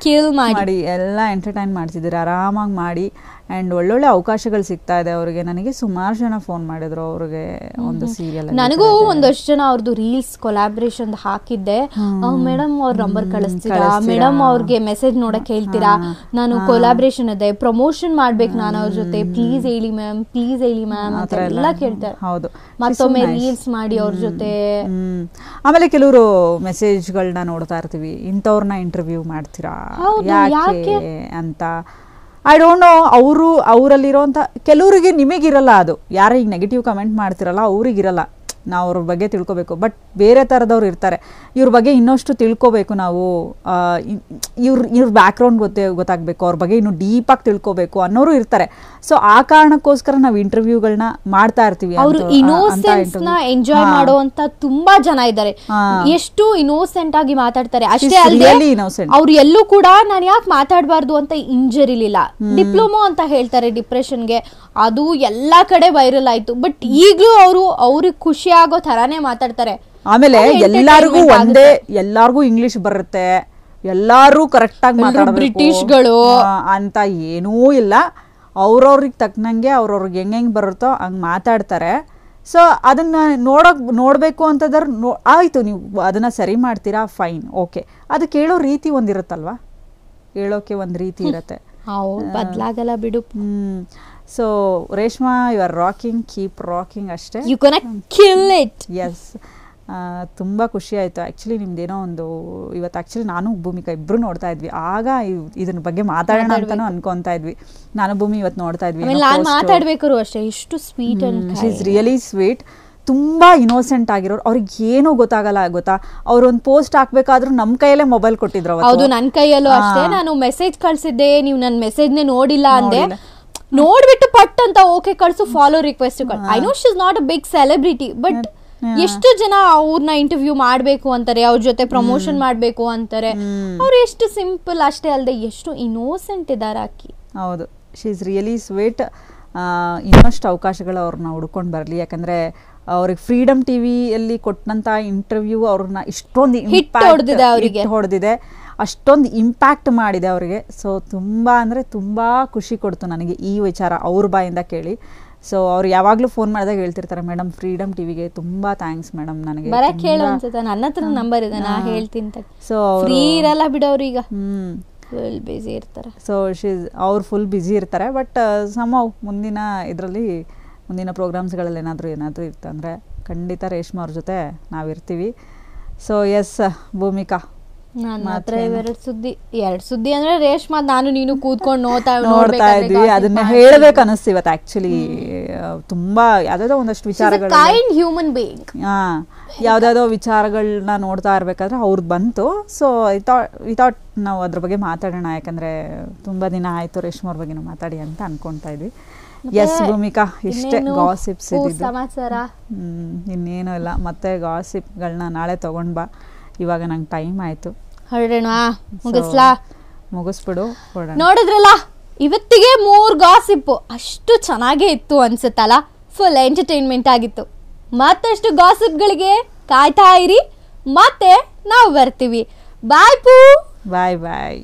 ಮಾಡಿ ಎಲ್ಲ ಎಂಟರ್ಟೈನ್ ಮಾಡ್ತಿದ್ದೀರಾ, ಆರಾಮಾಗಿ ಮಾಡಿ. ಆ್ಯಂಡ್ ಒಳ್ಳೊಳ್ಳೆ ಅವಕಾಶಗಳು ಸಿಗ್ತಾ ಇದೆ ಅವ್ರಿಗೆ. ನನಗೆ ಸುಮಾರು ಜನ ಫೋನ್ ಮಾಡಿದ್ರು ಅವ್ರಿಗೆ ಒಂದು ಸೀರಿಯಲ್. ನನಗೂ ಒಂದಷ್ಟು ಜನ ಅವ್ರದ್ದು ರೀಲ್ಸ್ ಕೊಲಾಬ್ರೇಷನ್ ಹಾಕಿದ್ದೆ. ಮೇಡಮ್ ಅವ್ರ ನಂಬರ್ ಕಳಿಸ್ತೀರಾ, ಮೇಡಮ್ ಅವ್ರಿಗೆ ಮೆಸೇಜ್ ನೋಡಕ್ ಹೇಳ್ತೀರಾ, ನಾನು ಕೊಲಾಬ್ರೇಷನ್ ಇದೆ, ಪ್ರಮೋಷನ್ ಮಾಡ್ಬೇಕು ನಾನು ಅವ್ರ ಜೊತೆ, ಪ್ಲೀಸ್ ಹೇಳಿ ಮ್ಯಾಮ್, ಪ್ಲೀಸ್ ಹೇಳಿ ಮ್ಯಾಮ್ ಅಂತ ಎಲ್ಲ ಕೇಳ್ತಾರೆ. ಹೌದು, ಮತ್ತೊಮ್ಮೆ ರೀಲ್ಸ್ ಮಾಡಿ ಅವ್ರ ಜೊತೆ. ಆಮೇಲೆ ಕೆಲವರು ಮೆಸೇಜ್ಗಳನ್ನ ನೋಡ್ತಾ ಇರ್ತೀವಿ, ಇಂಥವ್ರನ್ನ ಇಂಟರ್ವ್ಯೂ ಮಾಡ್ತೀರಾ ಯಾಕೆ ಅಂತ. ಐ ಡೋಂಟ್ ನೋ, ಅವರಲ್ಲಿರೋಂಥ ಕೆಲವರಿಗೆ ನಿಮಗಿರಲ್ಲ ಅದು. ಯಾರು ಈಗ ನೆಗೆಟಿವ್ ಕಮೆಂಟ್ ಮಾಡ್ತಿರಲ್ಲ ಅವ್ರಿಗಿರಲ್ಲ. ನಾವು ಅವ್ರ ಬಗ್ಗೆ ತಿಳ್ಕೊಬೇಕು. ಬಟ್ ಬೇರೆ ಥರದವ್ರು ಇರ್ತಾರೆ, ಇವ್ರ ಬಗ್ಗೆ ಇನ್ನಷ್ಟು ತಿಳ್ಕೊಬೇಕು ನಾವು, ಇವ್ರ ಬ್ಯಾಕ್ಗ್ರೌಂಡ್ ಗೊತ್ತಾಗಬೇಕು, ಅವ್ರ ಬಗ್ಗೆ ಇನ್ನೂ ಡೀಪಾಗಿ ತಿಳ್ಕೊಬೇಕು ಅನ್ನೋರು ಇರ್ತಾರೆ. ಸೊ ಆ ಕಾರಣಕ್ಕೋಸ್ಕರ ನಾವು ಇಂಟರ್ವ್ಯೂಗಳನ್ನ ಮಾಡ್ತಾ ಇರ್ತೀವಿ. ಅವರು ಇನ್ನೋಸೆನ್ಸ್ ನ ಎಂಜಾಯ್ ಮಾಡುವಂತ ತುಂಬಾ ಜನ ಇದ್ದಾರೆ. ಎಷ್ಟು ಇನ್ನೋಸೆಂಟ್ ಆಗಿ ಮಾತಾಡ್ತಾರೆ. ಅಷ್ಟೇ ಅಲ್ಲದೆ ಅವ್ರು ಎಲ್ಲೂ ಕೂಡ ನಾನು ಯಾಕೆ ಮಾತಾಡಬಾರ್ದು ಅಂತ ಇಂಜರಿಲಿಲ್ಲ. ಡಿಪ್ಲೊಮಾ ಅಂತ ಹೇಳ್ತಾರೆ ಡಿಪ್ರೆಷನ್ಗೆ, ಅದು ಎಲ್ಲಾ ಕಡೆ ವೈರಲ್ ಆಯ್ತು. ಬಟ್ ಈಗ್ಲೂ ಅವ್ರಿಗೆ ಖುಷಿ ಆಗೋ ತರಾನೇ ಮಾತಾಡ್ತಾರೆ. ಆಮೇಲೆ ಎಲ್ಲಾರ್ಗೂ ಇಂಗ್ಲಿಷ್ ಬರುತ್ತೆ, ಎಲ್ಲಾರು ಕರೆಕ್ಟ್ ಆಗಿ ಮಾತಾಡಬೇಕು, ಬ್ರಿಟಿಷ್ಗಳು ಅಂತ ಏನೂ ಇಲ್ಲ. ಅವ್ರವ್ರಿಗೆ ತಕ್ಕನಂಗೆ ಅವ್ರವ್ರಿಗೆ ಹೆಂಗೆ ಬರುತ್ತೋ ಹಂಗೆ ಮಾತಾಡ್ತಾರೆ. ಸೊ ಅದನ್ನ ನೋಡಬೇಕು ಅಂತಂದ್ರೆ ಆಯ್ತು, ನೀವು ಅದನ್ನ ಸರಿ ಮಾಡ್ತೀರಾ, ಫೈನ್, ಓಕೆ. ಅದು ಕೇಳೋ ರೀತಿ ಒಂದಿರುತ್ತಲ್ವಾ, ಹೇಳೋಕೆ ಒಂದು ರೀತಿ ಇರುತ್ತೆ, ಬದಲಾಗಲ್ಲ ಬಿಡು. So Reshma, you are rocking, keep rocking ಅಷ್ಟೇ. You can kill it. Yes, ತುಂಬ ಖುಷಿ ಆಯಿತು ಆ್ಯಕ್ಚುಲಿ ನಿಮ್ದೇನೋ ಒಂದು. ಇವತ್ತು ಆ್ಯಕ್ಚುಲಿ ನಾನು ಭೂಮಿಕಾ ಇಬ್ಬರು ನೋಡ್ತಾ ಇದ್ವಿ. ಆಗ ಇದ್ರ ಬಗ್ಗೆ ಮಾತಾಡೋಣ ಅಂತಾನು ಅನ್ಕೊತಾ ಇದ್ವಿ. ನಾನು ಭೂಮಿ ಇವತ್ತು ನೋಡ್ತಾ ಇದ್ವಿ. ಮಾತಾಡ್ಬೇಕು ಅಷ್ಟೇ, ಇಷ್ಟು sweet. She is really sweet. ತುಂಬ ಇನ್ನೋಸೆಂಟ್ ಆಗಿರೋರು, ಅವ್ರಿಗೆ ಏನೂ ಗೊತ್ತಾಗಲ್ಲ ಗೊತ್ತಾ. ಅವ್ರೊಂದು ಪೋಸ್ಟ್ ಹಾಕ್ಬೇಕಾದ್ರೂ ನಮ್ಮ ಕೈಯಲ್ಲೇ ಮೊಬೈಲ್ ಕೊಟ್ಟಿದ್ರು. ಹೌದು, ನನ್ನ ಕೈಯಲ್ಲೂ ಅಷ್ಟೇ. ನಾನು ಮೆಸೇಜ್ ಕಳ್ಸಿದ್ದೆ, ನೀವು ನನ್ನ ಮೆಸೇಜ್ನೇ ನೋಡಿಲ್ಲ ಅಂದೆ. ನೋಡ್ಬಿಟ್ಟು ಪಟ್ ಅಂತ ಓಕೆ ಕಳ್ಸು, follow request. I know she is not a big celebrity, but ಎಷ್ಟು ಜನ ಅವ್ರನ್ನ ಇಂಟರ್ವ್ಯೂ ಮಾಡ್ಬೇಕು ಅಂತಾರೆ, ಅವ್ರ ಜೊತೆ ಪ್ರಮೋಷನ್ ಮಾಡ್ಬೇಕು ಅಂತಾರೆ. ಅವ್ರು ಎಷ್ಟು ಸಿಂಪಲ್ ಅಷ್ಟೇ ಅಲ್ಲದೆ ಎಷ್ಟು ಇನ್ನೋಸೆಂಟ್ ಇದಾರೆ ಆಕಿ. ಹೌದು, ಶಿ ಇಸ್ ರಿಯಲಿ ಸ್ವೀಟ್. ಇನ್ನಷ್ಟು ಅವಕಾಶಗಳು ಅವ್ರನ್ನ ಹುಡ್ಕೊಂಡು ಬರಲಿ. ಯಾಕಂದರೆ ಅವ್ರಿಗೆ ಫ್ರೀಡಮ್ ಟಿವಿಯಲ್ಲಿ ಕೊಟ್ಟಂಥ ಇಂಟರ್ವ್ಯೂ ಅವ್ರನ್ನ ಇಷ್ಟೊಂದು ಹೊಡೆದಿದೆ, ಅಷ್ಟೊಂದು ಇಂಪ್ಯಾಕ್ಟ್ ಮಾಡಿದೆ ಅವ್ರಿಗೆ. ಸೊ ತುಂಬ ಅಂದರೆ ತುಂಬ ಖುಷಿ ಕೊಡ್ತು ನನಗೆ ಈ ವಿಚಾರ ಅವ್ರ ಬಾಯಿಂದ ಕೇಳಿ. ಸೊ ಅವ್ರು ಯಾವಾಗಲೂ ಫೋನ್ ಮಾಡಿದಾಗ ಹೇಳ್ತಿರ್ತಾರೆ, ಮೇಡಮ್ ಫ್ರೀಡಮ್ ಟಿವಿಗೆ ತುಂಬ ಥ್ಯಾಂಕ್ಸ್ ಮೇಡಮ್, ನನಗೆ ಬರಕ್ಕೆ ಹೇಳು ಅನ್ಸುತ್ತೆ. ನನ್ನ ಹತ್ರ ನಂಬರ್ ಇದೆ, ನಾ ಹೇಳ್ತೀನಿ. ಸೊ ಫ್ರೀ ಇರಲ್ಲ ಬಿಡೋರು, ಈಗ ಫುಲ್ ಬ್ಯುಸಿ ಇರ್ತಾರೆ. ಸೊ ಅವ್ರು ಫುಲ್ ಬ್ಯುಸಿ ಇರ್ತಾರೆ. ಬಟ್ ಸಮ್ಹೌ ಮುಂದಿನ ಇದರಲ್ಲಿ, ಮುಂದಿನ ಪ್ರೋಗ್ರಾಮ್ಸ್ಗಳಲ್ಲಿ ಏನಾದರೂ ಇರ್ತಂದರೆ ಖಂಡಿತ ರೇಷ್ಮಾ ಅವ್ರ ಜೊತೆ ನಾವಿರ್ತೀವಿ. ಸೊ ಎಸ್ ಭೂಮಿಕಾ, ನನ್ನ ಹತ್ರ ಎರಡು ಸುದ್ದಿ ಅಂದ್ರೆ ರೇಷ್ಮಾ ನಾನು ನೀನು ಕೂತ್ಕೊಂಡು ನೋಡ್ತಾ ಇದ್ವಿ. ಅದನ್ನ ಹೇಳ್ಬೇಕು ಅನಿಸ್ತು ಇವತ್ತು. ಆಕ್ಚುಲಿ ತುಂಬಾ ಯಾವ್ದಾದ್ರು ಒಂದಷ್ಟು ವಿಚಾರಗಳು, ಹ್ಯೂಮನ್ ಬೀಯಿಂಗ್, ಯಾವ್ದಾವ್ದೋ ವಿಚಾರಗಳನ್ನ ನೋಡ್ತಾ ಇರ್ಬೇಕಾದ್ರೆ ಅವ್ರದ್ದು ಬಂತು. ಸೊ ವಿತೌಟ್ ನಾವು ಅದ್ರ ಬಗ್ಗೆ ಮಾತಾಡೋಣ, ಯಾಕಂದ್ರೆ ತುಂಬಾ ದಿನ ಆಯ್ತು ರೇಷ್ಮಾ ಅವ್ರ ಬಗ್ಗೆ ಮಾತಾಡಿ ಅಂತ ಅನ್ಕೊಂತಾ ಇದ್ವಿ. ಎಸ್ ಭೂಮಿಕಾ, ಇಷ್ಟೇ ಗಾಸಿಪ್ಸ್ ಸಮಾಚಾರ. ಇನ್ನೇನು ಇಲ್ಲ, ಮತ್ತೆ ಗಾಸಿಪ್ಗಳನ್ನ ನಾಳೆ ತಗೊಂಡ್ ಬಾ. ಇವಾಗ ನಂಗೆ ಟೈಮ್ ಆಯ್ತು, ಮುಗಿಸ್ಬಿಡು. ನೋಡಿದ್ರಲ್ಲ, ಇವತ್ತಿಗೆ 3 ಗಾಸಿಪ್ ಅಷ್ಟು ಚೆನ್ನಾಗೇ ಇತ್ತು ಅನ್ಸುತ್ತಲ್ಲ. ಫುಲ್ ಎಂಟರ್ಟೈನ್ಮೆಂಟ್ ಆಗಿತ್ತು. ಮತ್ತಷ್ಟು ಗಾಸಿಪ್ಗಳಿಗೆ ಕಾಯ್ತಾ ಇರಿ, ಮತ್ತೆ ನಾವು ಬರ್ತೀವಿ. ಬಾಯ್ ಪೂ. ಬಾಯ್ ಬಾಯ್.